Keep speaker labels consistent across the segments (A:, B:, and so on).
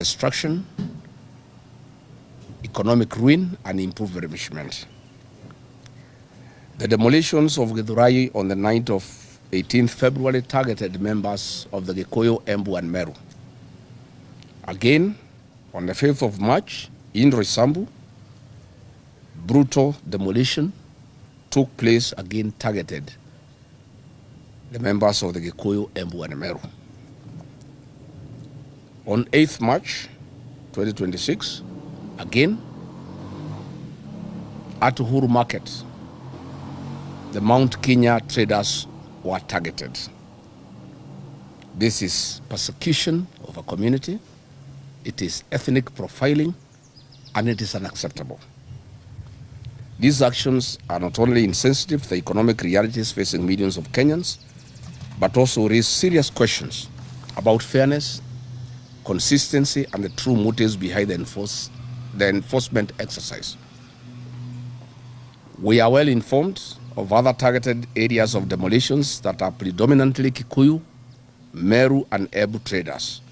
A: destruction, economic ruin, and improved management. The demolitions of Githurai on the night of 18th February targeted members of the Kikuyu, Embu, and Meru. Again, on the 5th of March, in Roysambu, brutal demolition took place, again targeted the members of the Kikuyu, Embu, and Meru. On 8th March 2026, again, at Uhuru Market, the Mt.Kenya traders were targeted. This is persecution of a community, it is ethnic profiling, and it is unacceptable. These actions are not only insensitive to the economic realities facing millions of Kenyans, but also raise serious questions about fairness, consistency, and the true motives behind the enforcement exercise. We are well informed of other targeted areas of demolitions that are predominantly Kikuyu, Meru, and Embu traders.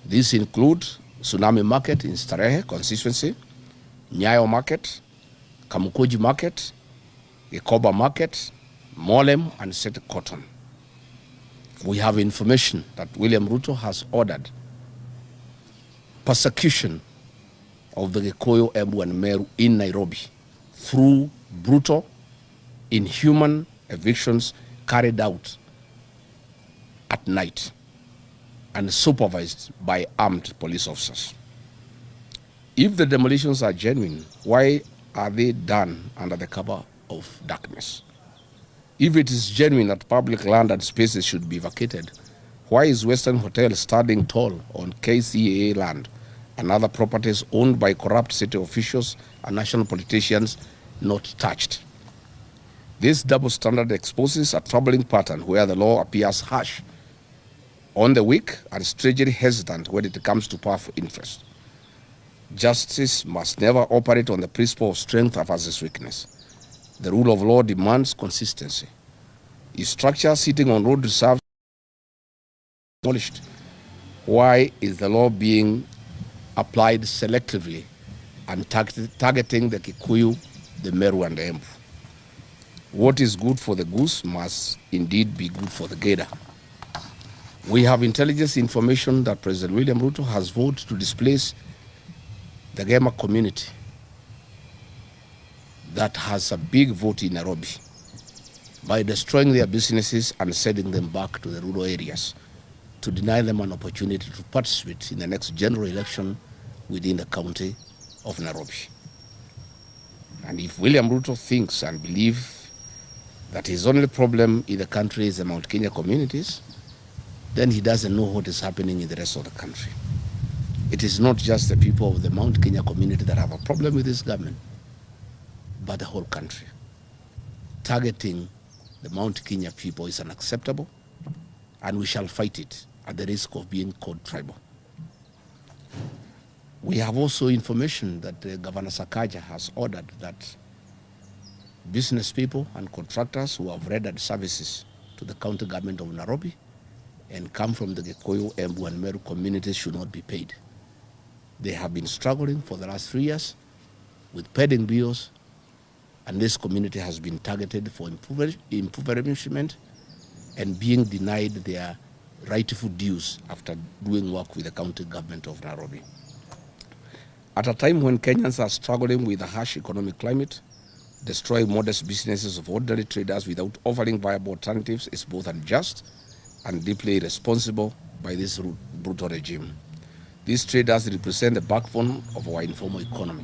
A: These include Tsunami Market in Starehe constituency, Nyayo Market, Kamukuji Market, Ikoba Market, Molem, and Set Cotton. We have information that William Ruto has ordered persecution of the Kikuyu, Embu, and Meru in Nairobi through brutal, inhuman evictions carried out at night and supervised by armed police officers. If the demolitions are genuine, why are they done under the cover of darkness? If it is genuine that public land and spaces should be vacated, why is Western Hotel standing tall on KCAA land and other properties owned by corrupt city officials and national politicians not touched? This double standard exposes a troubling pattern where the law appears harsh on the weak and strangely hesitant when it comes to powerful interests. Justice must never operate on the principle of strength versus weakness. The rule of law demands consistency. If structure sitting on road reserves demolished, why is the law being applied selectively and targeting the Kikuyu, the Meru, and the Embu? What is good for the goose must indeed be good for the gator. We have intelligence information that President William Ruto has vowed to displace the Gema community that has a big vote in Nairobi by destroying their businesses and sending them back to the rural areas to deny them an opportunity to participate in the next general election within the county of Nairobi. And if William Ruto thinks and believes that his only problem in the country is the Mt.Kenya communities, then he doesn't know what is happening in the rest of the country. It is not just the people of the Mt.Kenya community that have a problem with this government, but the whole country. Targeting the Mt.Kenya people is unacceptable, and we shall fight it at the risk of being called tribal. We have also information that Governor Sakaja has ordered that business people and contractors who have rendered services to the county government of Nairobi and come from the Kikuyu, Embu, and Meru communities should not be paid. They have been struggling for the last 3 years with pending bills, and this community has been targeted for impoverishment and being denied their rightful dues after doing work with the county government of Nairobi. At a time when Kenyans are struggling with a harsh economic climate, destroying modest businesses of ordinary traders without offering viable alternatives is both unjust and deeply irresponsible by this brutal regime. These traders represent the backbone of our informal economy.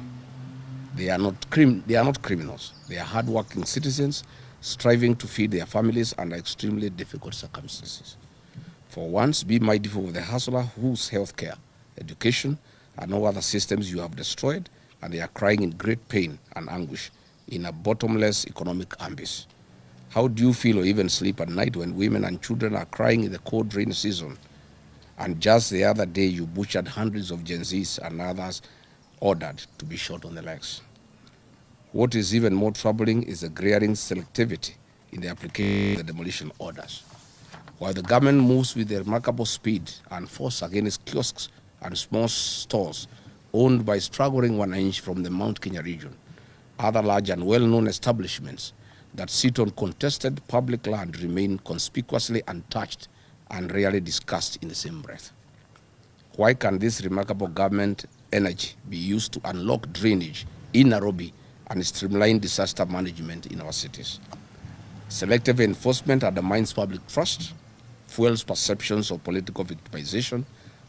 A: They are not criminals. They are hardworking citizens striving to feed their families under extremely difficult circumstances. For once, be mindful of the hustler whose healthcare, education, and all other systems you have destroyed, and they are crying in great pain and anguish in a bottomless economic abyss. How do you feel or even sleep at night when women and children are crying in the cold rain season? And just the other day, you butchered hundreds of Gen Zs and others ordered to be shot on the legs. What is even more troubling is the glaring selectivity in the application of the demolition orders. While the government moves with remarkable speed and force against kiosks and small stores owned by struggling wananchi from the Mt.Kenya region. Other large and well-known establishments that sit on contested public land remain conspicuously untouched and rarely discussed in the same breath. Why can this remarkable government energy be used to unlock drainage in Nairobi and streamline disaster management in our cities? Selective enforcement undermines public trust, fuels perceptions of political victimization,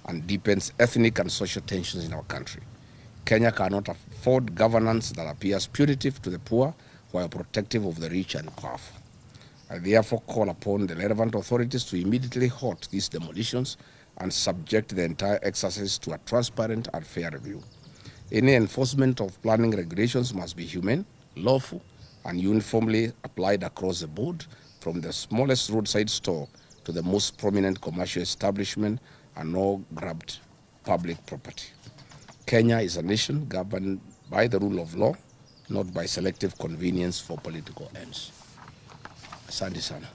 A: and deepens ethnic and social tensions in our country. Kenya cannot afford governance that appears punitive to the poor while protective of the rich and powerful. I therefore call upon the relevant authorities to immediately halt these demolitions and subject the entire exercise to a transparent and fair review. Any enforcement of planning regulations must be humane, lawful, and uniformly applied across the board, from the smallest roadside store to the most prominent commercial establishment, and no grabbed public property. Kenya is a nation governed by the rule of law, not by selective convenience for political ends. Asante sana.